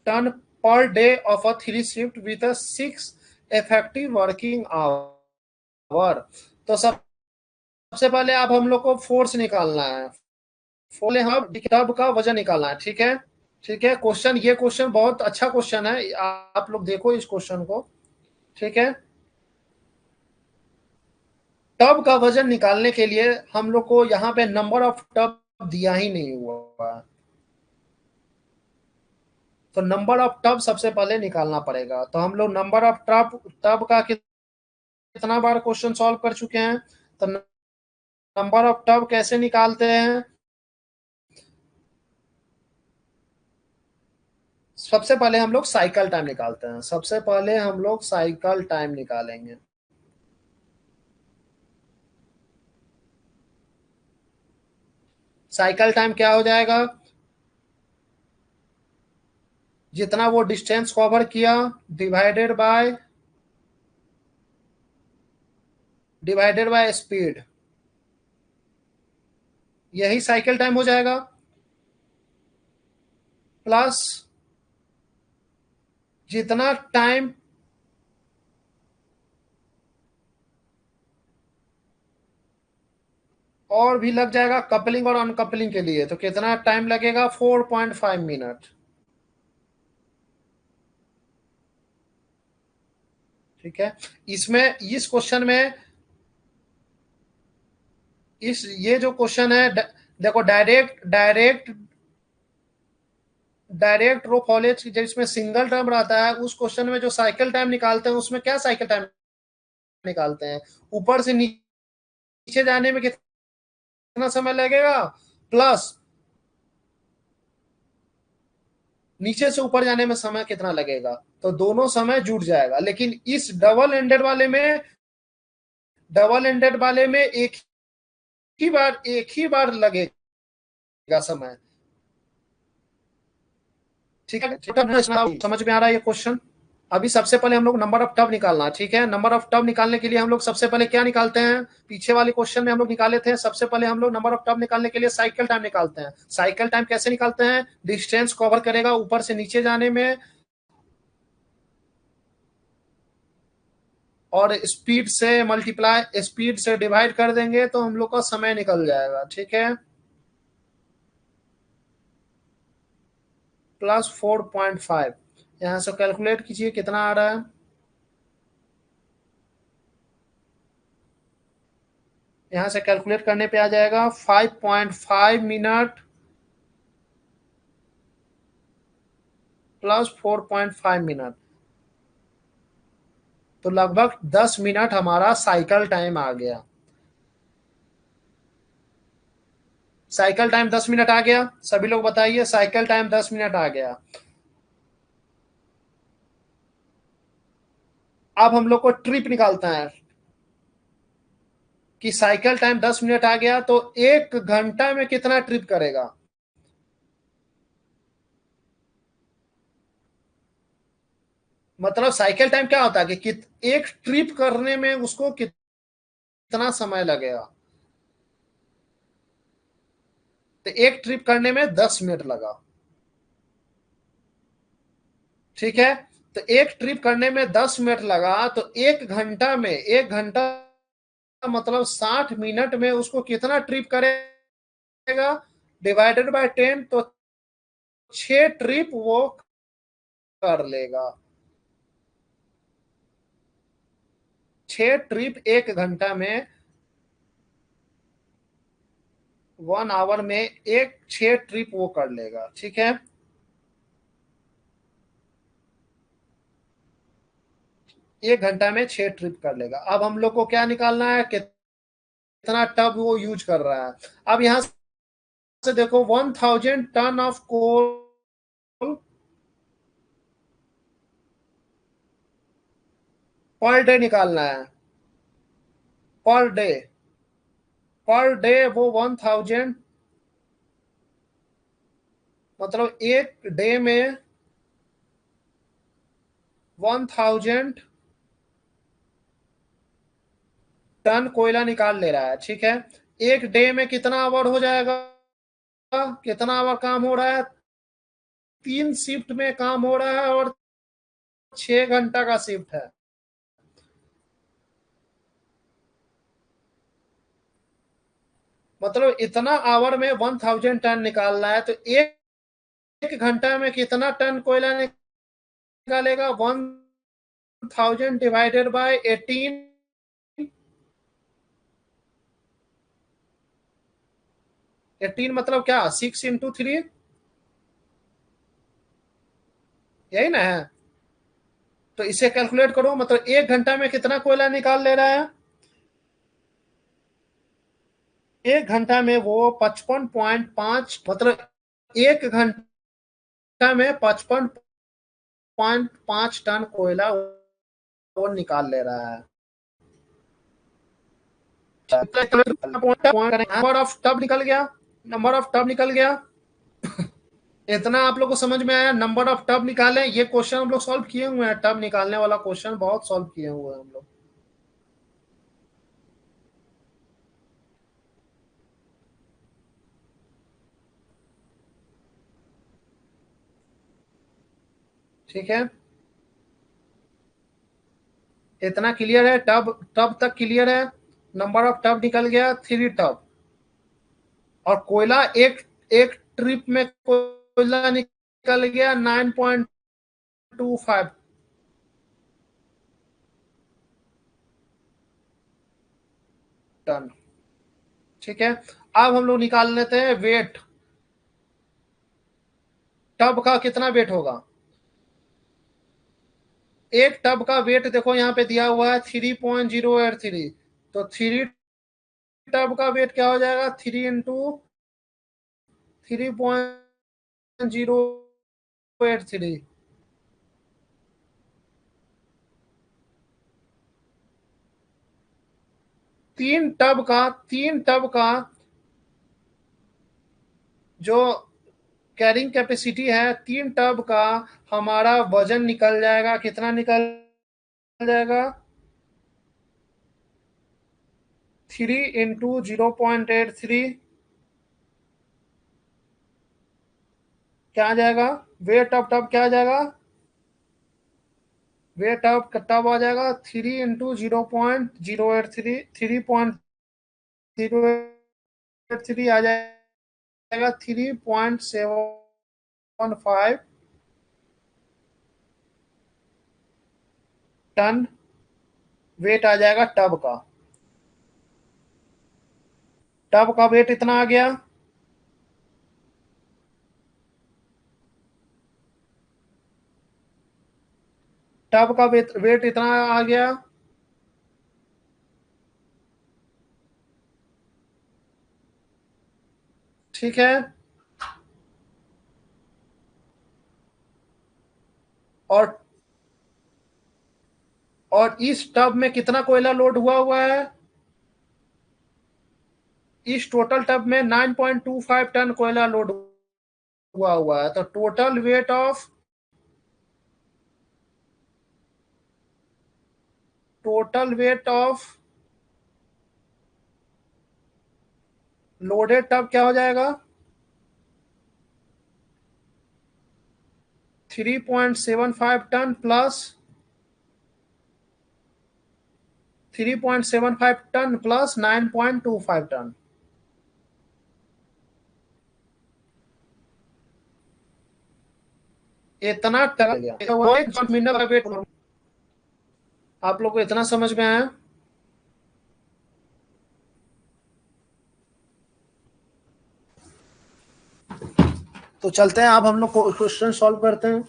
ton per day of a three shift with a 6 effective working hour। तो सबसे पहले अब हम लोग को force निकालना है। फोले हम टब का वजन निकालना है। ठीक है। ठीक है। क्वेश्चन, ये क्वेश्चन बहुत अच्छा क्वेश्चन है, आप लोग देखो इस क्वेश्चन को। ठीक है। टब का वजन निकालने के लिए हम लोग को यहाँ पे नंबर ऑफ टब दिया ही नहीं हुआ है, तो नंबर ऑफ टब सबसे पहले निकालना पड़ेगा। तो हम लोग नंबर ऑफ टब टब का कितना बार क्वेश्चन सॉल्व कर चुके हैं। तो नंबर ऑफ टब कैसे निकालते हैं? सबसे पहले हम लोग साइकिल टाइम निकालते हैं। सबसे पहले हम लोग साइकिल टाइम निकालेंगे। साइकिल टाइम क्या हो जाएगा? जितना वो डिस्टेंस कवर किया डिवाइडेड बाय स्पीड, यही साइकिल टाइम हो जाएगा। प्लस जितना टाइम और भी लग जाएगा कपलिंग और अनकपलिंग के लिए, तो कितना टाइम लगेगा? 4.5 मिनट। ठीक है। इसमें, इस क्वेश्चन में, इस ये जो क्वेश्चन है, देखो डायरेक्ट रो कॉलेज जिसमें सिंगल टर्म रहता है, उस क्वेश्चन में जो साइकिल टाइम निकालते हैं उसमें क्या साइकिल टाइम निकालते हैं? ऊपर से नीचे जाने में कितना समय लगेगा, प्लस नीचे से ऊपर जाने में समय कितना लगेगा, तो दोनों समय जुड़ जाएगा। लेकिन इस डबल एंडेड वाले में एक ही बार लगेगा समय। ठीक है, समझ में आ रहा है ये क्वेश्चन? अभी सबसे पहले हम लोग नंबर ऑफ टब निकालना, ठीक है। नंबर ऑफ टब निकालने के लिए हम लोग सबसे पहले क्या निकालते हैं? पीछे वाले क्वेश्चन में हम लोग निकाले थे, सबसे पहले हम लोग नंबर ऑफ टब निकालने के लिए साइकिल टाइम निकालते हैं। साइकिल टाइम कैसे निकालते हैं? डिस्टेंस कवर करेगा ऊपर से नीचे जाने में, और स्पीड से मल्टीप्लाई, स्पीड से डिवाइड कर देंगे तो हम लोग का समय निकल जाएगा, ठीक है। प्लस 4.5, यहां से कैलकुलेट कीजिए कितना आ रहा है। यहां से कैलकुलेट करने पे आ जाएगा 5.5 मिनट प्लस 4.5 मिनट, तो लगभग 10 मिनट हमारा साइकिल टाइम आ गया। साइकिल टाइम 10 मिनट आ गया, सभी लोग बताइए, साइकिल टाइम 10 मिनट आ गया। अब हम लोग को ट्रिप निकालता है कि साइकिल टाइम 10 मिनट आ गया तो 1 घंटा में कितना ट्रिप करेगा। मतलब साइकिल टाइम क्या होता है कि एक ट्रिप करने में उसको कितना समय लगेगा। तो एक ट्रिप करने में 10 मिनट लगा, ठीक है। तो एक ट्रिप करने में 10 मिनट लगा, तो 1 घंटा में, 1 घंटा मतलब 60 मिनट में उसको कितना ट्रिप करेगा, डिवाइडेड बाय 10, तो 6 ट्रिप वो कर लेगा। 6 ट्रिप 1 घंटा में, 1 आवर में 6 ट्रिप वो कर लेगा, ठीक है। 1 घंटा में 6 ट्रिप कर लेगा। अब हम लोग को क्या निकालना है, कितना टब वो यूज कर रहा है। अब यहां से देखो, 1000 ton of coal per day निकालना है। पर डे, पर डे वो 1000, मतलब एक डे में 1000 टन कोयला निकाल ले रहा है, ठीक है। एक डे में कितना आवर हो जाएगा, कितना आवर काम हो रहा है? 3 शिफ्ट में काम हो रहा है और 6 घंटा का शिफ्ट है। मतलब इतना आवर में 1000 टन निकालना है, तो एक घंटा में कितना टन कोयला निकालेगा? 1000 डिवाइडेड बाय 18, 18 मतलब क्या, 6 × 3, यही ना है। तो इसे कैलकुलेट करो, मतलब 1 घंटा में कितना कोयला निकाल ले रहा है। 1 घंटा में वो 55.5, मतलब 1 घंटा में 55.5 टन कोयला वो निकाल ले रहा है। नंबर ऑफ टब निकल गया, नंबर ऑफ टब निकल गया। इतना आप लोग को समझ में आया? नंबर ऑफ टब निकाले, ये क्वेश्चन हम लोग सॉल्व किए हुए हैं, टब निकालने वाला क्वेश्चन बहुत सॉल्व किए हुए हैं हम लोग। ठीक है, इतना क्लियर है? टब, टब तक क्लियर है? नंबर ऑफ टब निकल गया 3 टब, और कोयला एक एक ट्रिप में कोयला निकल गया 9.25 टन, ठीक है। अब हम लोग निकाल लेते हैं वेट, टब का कितना वेट होगा। एक टब का वेट देखो यहाँ पे दिया हुआ है 3.083, तो 3 टब का वेट क्या हो जाएगा, 3 × 3.083। 3 टब का, 3 टब का जो कैरिंग कैपेसिटी है 3 टब का, हमारा वजन निकल जाएगा, कितना निकल जाएगा? 3 इंटू 0.83, क्या आ जाएगा? वेट ऑफ टब क्या आ जाएगा? वेट ऑफ टब आ जाएगा 3 इंटू 0.083, 3.083 आ जाएगा 3.75 टन वेट आ जाएगा टब का। टब का वेट इतना आ गया। टब का वेट इतना आ गया। ठीक है। और इस टब में कितना कोयला लोड हुआ है? इस टोटल टब में 9.25 टन कोयला लोड हुआ है। तो total weight of loaded tub क्या हो जाएगा? 3.75 ton plus 3.75 ton plus 9.25 ton. इतना टन गया। तो मिनरल का वेट आप लोग को इतना समझ में आया? तो चलते हैं, अब हम लोग क्वेश्चन सॉल्व करते हैं।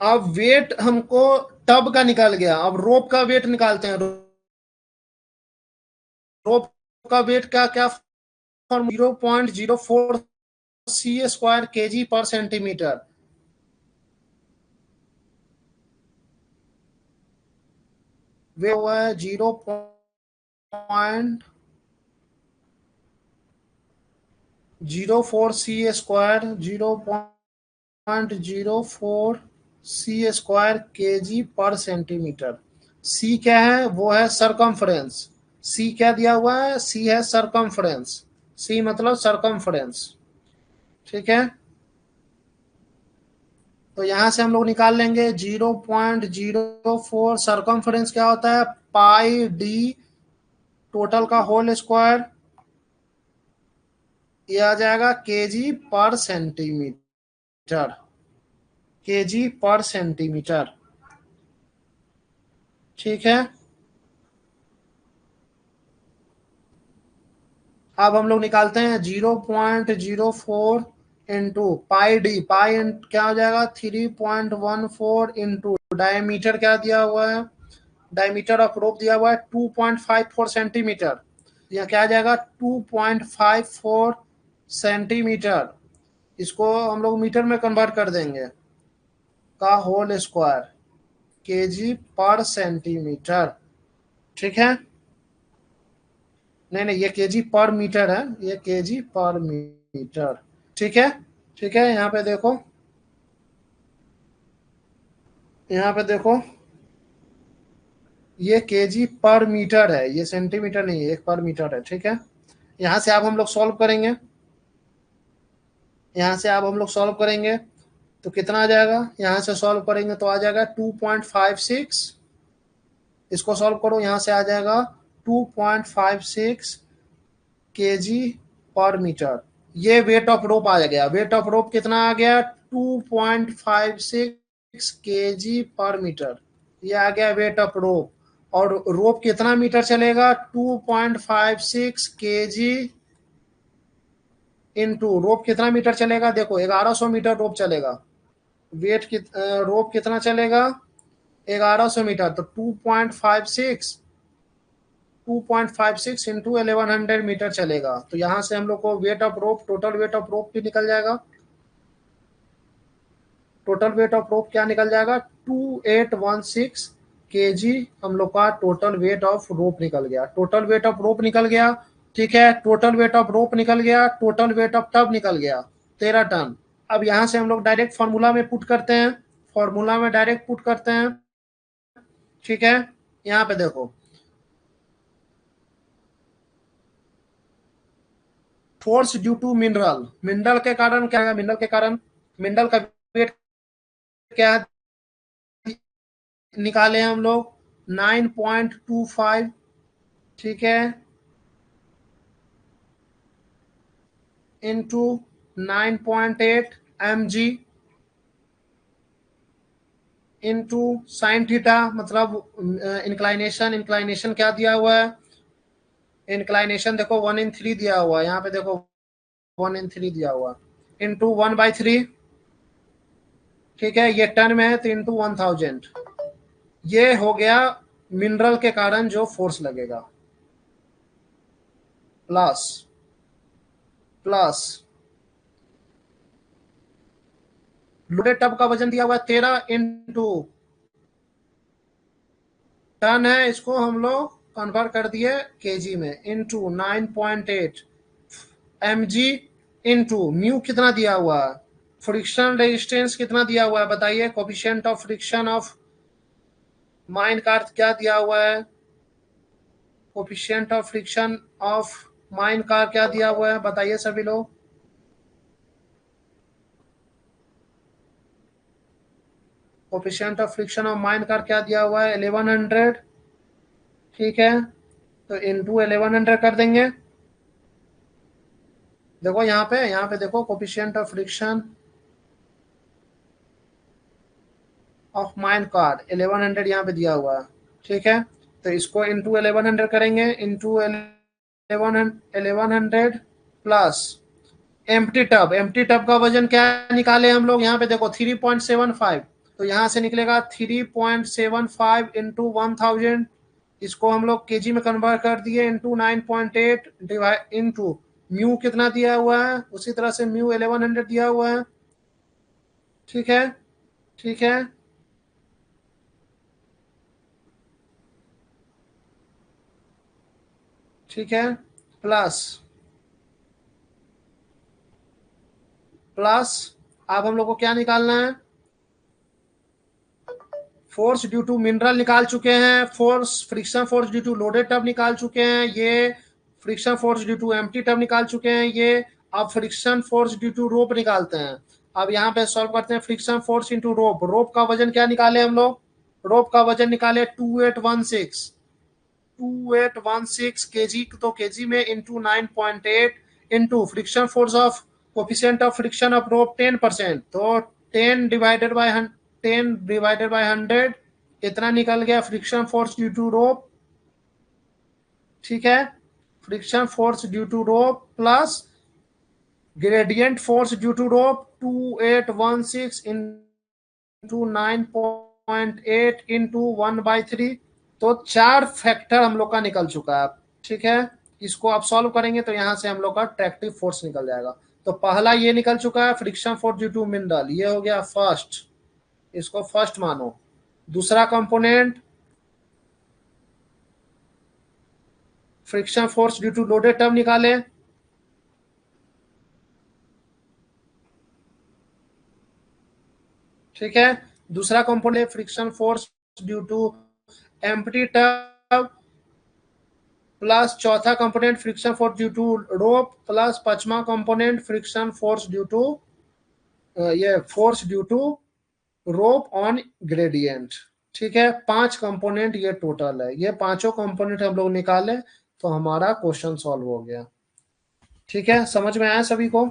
अब वेट हमको टब का निकाल गया, अब रोप का वेट निकालते हैं। रोप का वेट का क्या फॉर्म? 0.04 सी स्क्वायर केजी पर सेंटीमीटर। वे हुआ है 0.04 सी स्क्वायर, 0.04 सी स्क्वायर केजी पर सेंटीमीटर। सी क्या है? वो है सरकमफ्रेंस। सी क्या दिया हुआ है? सी है सरकमफ्रेंस। सी मतलब सरकमफ्रेंस। ठीक है। तो यहां से हम लोग निकाल लेंगे 0.04 सरकमफ्रेंस क्या होता है? पाई डी टोटल का होल स्क्वायर, ये आ जाएगा केजी पर सेंटीमीटर। केजी पर सेंटीमीटर। ठीक है। अब हम लोग निकालते हैं 0.04 इंटू पाई डी। क्या हो जाएगा? 3.14 इंटू डायमीटर क्या दिया हुआ है? डायमीटर ऑफ रोप दिया हुआ है 2.54 सेंटीमीटर। यह क्या आ जाएगा? 2.54 सेंटीमीटर। इसको हम लोग मीटर में कन्वर्ट कर देंगे, का होल स्क्वायर, केजी पर सेंटीमीटर। ठीक है। नहीं नहीं, ये केजी पर मीटर है, ये केजी पर मीटर। ठीक है। ठीक है। यहाँ पे देखो, यहाँ पे देखो, ये केजी पर मीटर है, ये सेंटीमीटर नहीं है, एक पर मीटर है। ठीक है। यहाँ से अब हम लोग सॉल्व करेंगे, यहाँ से अब हम लोग सॉल्व करेंगे तो कितना आ जाएगा? यहाँ से सॉल्व करेंगे तो आ जाएगा 2.56। इसको सॉल्व करो, यहाँ से आ जाएगा 2.56 केजी पर मीटर। ये वेट ऑफ रोप आ गया। वेट ऑफ रोप कितना आ गया? 2.56 केजी पर मीटर। ये आ गया वेट ऑफ रोप। और रोप कितना मीटर चलेगा? 2.56 केजी इंटू रोप कितना मीटर चलेगा? देखो 1100 मीटर रोप चलेगा। रोप कितना चलेगा? 1100 मीटर। तो 2.56 इंटू 1100 मीटर चलेगा। तो यहाँ से हम लोग को weight of rope, total weight of rope भी निकल जाएगा। टोटल वेट ऑफ रोप क्या निकल जाएगा? 2816 केजी हम लोग का टोटल वेट ऑफ रोप निकल गया। टोटल वेट ऑफ रोप निकल गया, ठीक है। टोटल वेट ऑफ रोप निकल गया, टोटल वेट ऑफ टब निकल गया 13 टन। अब यहां से हम लोग डायरेक्ट फॉर्मूला में पुट करते हैं, फॉर्मूला में डायरेक्ट पुट करते हैं, ठीक है। यहाँ पे देखो, force due to mineral, mineral के कारण क्या है, मिनरल के कारण मिनरल का वेट क्या है, निकाले हम लोग 9.25, ठीक है, into 9.8 mg into sine theta, मतलब इंक्लाइनेशन, इंक्लाइनेशन क्या दिया हुआ है, इंक्लाइनेशन देखो 1/3 दिया हुआ है, यहाँ पे देखो 1/3 दिया हुआ, इंटू 1/3, ठीक है। ये टन में है तो इंटू 1000, ये हो गया मिनरल के कारण जो फोर्स लगेगा, प्लस प्लस लोडेड टब का वजन दिया हुआ है 13 इंटू टन है, इसको हम लोग कन्वर्ट कर दिए केजी में, इंटू 9.8 mg इंटू म्यू कितना दिया हुआ है, फ्रिक्शन रेजिस्टेंस कितना दिया हुआ है बताइए, coefficient of friction of mine का अर्थ क्या दिया हुआ है, coefficient of friction of mine का क्या दिया हुआ है बताइए सभी लोग। Coefficient of friction of mine का क्या दिया हुआ है 1100, ठीक है। तो इंटू 1100 कर देंगे। देखो यहाँ पे देखो coefficient of friction of mine card 1100 यहाँ पे दिया हुआ है, ठीक है। तो इसको इंटू 1100 करेंगे, into 1100 plus empty tub, empty tub का वजन क्या निकाले हम लोग, यहाँ पे देखो 3.75, तो यहाँ से निकलेगा 3.75 इंटू 1000, इसको हम लोग केजी में कन्वर्ट कर दिए, इंटू 9.8 डिवाइड इंटू म्यू कितना दिया हुआ है, उसी तरह से म्यू 1100 दिया हुआ है, ठीक है, ठीक है। ठीक है, प्लस प्लस अब हम लोग को क्या निकालना है, फोर्स ड्यू टू मिनरल निकाल चुके हैं, force friction force due to loaded tub निकाल चुके हैं ये, friction force due to empty tub निकाल चुके हैं ये। अब friction force due to rope निकालते हैं। अब यहाँ पे सॉल्व करते हैं, friction force into rope, rope का वजन क्या निकाले हम लोग, रोप का वजन निकाले 2816 केजी, तो केजी में into 9.8 into friction force of coefficient of friction of rope 10%, तो 10 डिवाइडेड बाय 100 इतना निकल गया friction force due to rope, ठीक है। Friction force due to rope plus gradient force due to rope 2816 into 9.8 into 1/3, तो 4 factor हम लोग का निकल चुका है, ठीक है। इसको आप सॉल्व करेंगे तो यहां से हम लोग का ट्रैक्टिव फोर्स निकल जाएगा। तो पहला ये निकल चुका है friction force due to mineral, ये हो गया फर्स्ट, इसको फर्स्ट मानो। दूसरा component friction force due to loaded tub निकाले, ठीक है। दूसरा component friction force due to empty tub plus चौथा component friction force due to rope plus पांचवा component friction force due to ये force due to rope on gradient, ठीक है। 5 component ये टोटल है, ये पांचों कंपोनेंट हम लोग निकाले तो हमारा क्वेश्चन सॉल्व हो गया, ठीक है। समझ में आया सभी को।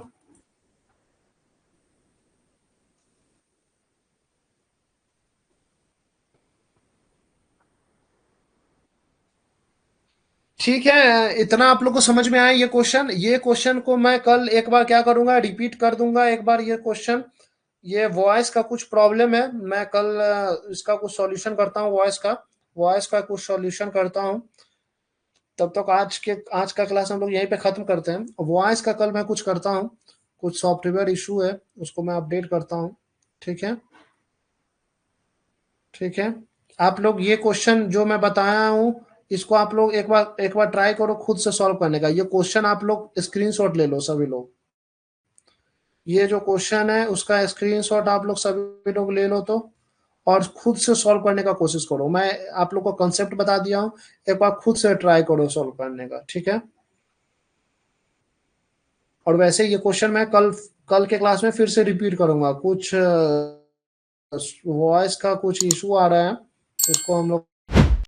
ठीक है, इतना आप लोग को समझ में आया ये क्वेश्चन। ये क्वेश्चन को मैं कल एक बार क्या करूंगा, रिपीट कर दूंगा एक बार ये क्वेश्चन। ये वॉइस का कुछ प्रॉब्लम है, मैं कल इसका कुछ सॉल्यूशन करता हूँ, वॉइस का कुछ सॉल्यूशन करता हूँ। तब तक आज का क्लास हम लोग यहीं पे खत्म करते हैं। वॉइस का कल मैं कुछ करता हूँ, कुछ सॉफ्टवेयर इशू है उसको मैं अपडेट करता हूँ, ठीक है। ठीक है, आप लोग ये क्वेश्चन जो मैं बताया हूँ इसको आप लोग एक बार ट्राई करो खुद से सॉल्व करने का। ये क्वेश्चन आप लोग स्क्रीनशॉट ले लो सभी लोग। ये जो क्वेश्चन है उसका स्क्रीनशॉट आप लोग सभी लोग ले लो तो, और खुद से सॉल्व करने का कोशिश करो। मैं आप लोग को कंसेप्ट बता दिया हूँ, एक बार खुद से ट्राई करो सॉल्व करने का, ठीक है। और वैसे ये क्वेश्चन मैं कल कल के क्लास में फिर से रिपीट करूंगा। कुछ वॉइस का कुछ इशू आ रहा है, उसको हम लोग